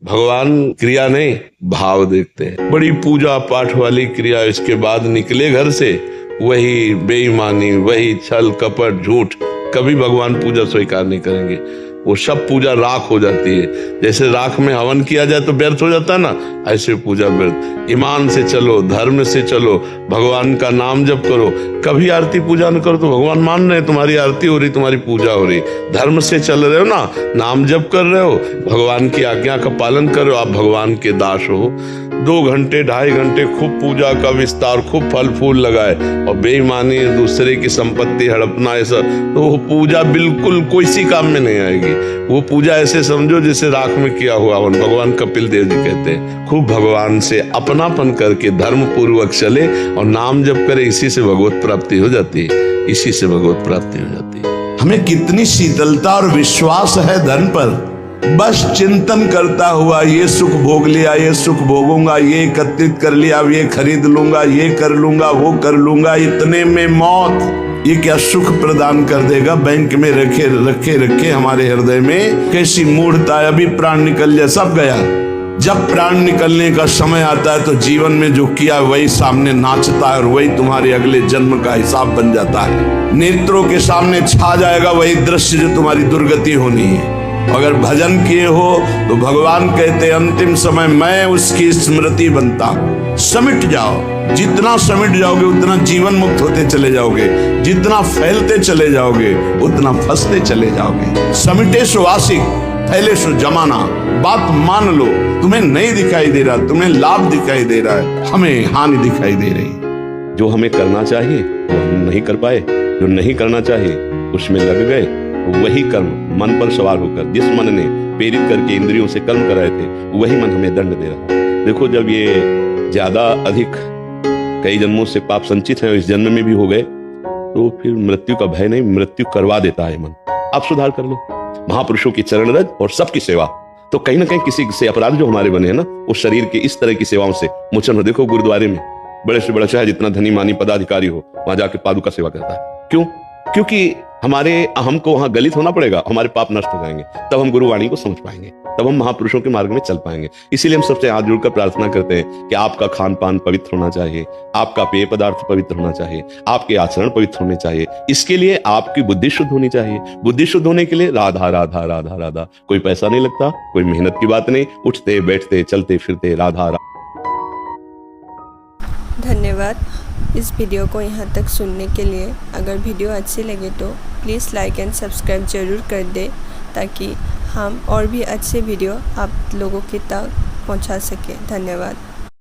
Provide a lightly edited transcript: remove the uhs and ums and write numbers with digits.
भगवान क्रिया नहीं भाव देखते हैं। बड़ी पूजा पाठ वाली क्रिया, इसके बाद निकले घर से वही बेईमानी, वही छल कपट झूठ, कभी भगवान पूजा स्वीकार नहीं करेंगे। वो सब पूजा राख हो जाती है। जैसे राख में हवन किया जाए तो व्यर्थ हो जाता है ना, ऐसे पूजा व्यर्थ। ईमान से चलो, धर्म से चलो, भगवान का नाम जप करो। कभी आरती पूजा न करो तो भगवान मान रहे, तुम्हारी आरती हो रही, तुम्हारी पूजा हो रही। धर्म से चल रहे हो ना, नाम जप कर रहे हो, भगवान की आज्ञा का पालन कर रहे हो, आप भगवान के दास हो। 2 घंटे 2.5 घंटे खूब पूजा का विस्तार, खूब फल फूल लगाए और बेईमानी, दूसरे की संपत्ति हड़पना, ऐसा तो वो पूजा बिल्कुल कोई सी काम में नहीं आएगी। वो पूजा ऐसे समझो जैसे राख में किया हुआ हवन। भगवान कपिल देव जी कहते हैं खूब भगवान से अपनापन करके धर्म पूर्वक चले और नाम जप करे, इसी से भगवत प्राप्ति हो जाती है, इसी से भगवत प्राप्ति हो जाती है। हमें कितनी शीतलता और विश्वास है धन पर। बस चिंतन करता हुआ ये सुख भोग लिया, ये सुख भोगूंगा, ये एकत्रित कर लिया, ये खरीद लूंगा, ये कर लूंगा, वो कर लूंगा, इतने में मौत ये क्या सुख प्रदान कर देगा। बैंक में रखे रखे रखे हमारे हृदय में कैसी मूढ़ता है। अभी प्राण निकल जाए सब गया। जब प्राण निकलने का समय आता है तो जीवन में जो किया वही सामने नाचता है और वही तुम्हारे अगले जन्म का हिसाब बन जाता है। नेत्रों के सामने छा जाएगा वही दृश्य जो तुम्हारी दुर्गति होनी है। अगर भजन किए हो तो भगवान कहते अंतिम समय मैं उसकी स्मृति बनता हूं। समिट जाओ, जितना समिट जाओगे उतना जीवन मुक्त होते चले जाओगे, जितना फैलते चले जाओगे उतना फंसते चले जाओगे। समिटे सो आशिक, फैले सो जमाना। बात मान लो, तुम्हें नहीं दिखाई दे रहा, तुम्हें लाभ दिखाई दे रहा है, हमें हानि दिखाई दे रही। जो हमें करना चाहिए वो हम नहीं कर पाए, जो नहीं करना चाहिए उसमें लग गए, वही कर्म मन पर सवार होकर, जिस मन ने प्रेरित करके इंद्रियों से कर्म कराए थे, वही मन हमें दंड दे रहा है। देखो, जब ये ज्यादा अधिक कई जन्मों से पाप संचित है, इस जन्म में भी हो गए, तो फिर मृत्यु का भय नहीं, मृत्यु करवा देता है मन। आप सुधार कर लो, महापुरुषों की चरण रज और सबकी सेवा, तो कहीं ना कहीं किसी से अपराध जो हमारे बने हैं ना, उस शरीर के इस तरह की सेवाओं से मोचन हो। देखो, गुरुद्वारे में बड़े से बड़ा चाहे जितना धनी मानी पदाधिकारी हो, वहां जाके पादुका सेवा करता है। क्यों? क्योंकि हमारे अहम को वहां गलित होना पड़ेगा, हमारे पाप नष्ट हो जाएंगे, तब हम गुरुवाणी को समझ पाएंगे, तब हम महापुरुषों के मार्ग में चल पाएंगे। इसीलिए हम सबसे हाथ जोड़कर प्रार्थना करते हैं कि आपका खान पान पवित्र होना चाहिए, आपका पेय पदार्थ पवित्र होना चाहिए, आपके आचरण पवित्र होने चाहिए। इसके लिए आपकी बुद्धि शुद्ध होनी चाहिए। बुद्धि शुद्ध होने के लिए राधा राधा राधा राधा, कोई पैसा नहीं लगता, कोई मेहनत की बात नहीं, उठते बैठते चलते फिरते राधा राधा। धन्यवाद इस वीडियो को यहाँ तक सुनने के लिए। अगर वीडियो अच्छी लगे तो प्लीज़ लाइक एंड सब्सक्राइब ज़रूर कर दें, ताकि हम और भी अच्छे वीडियो आप लोगों के तक पहुँचा सकें। धन्यवाद।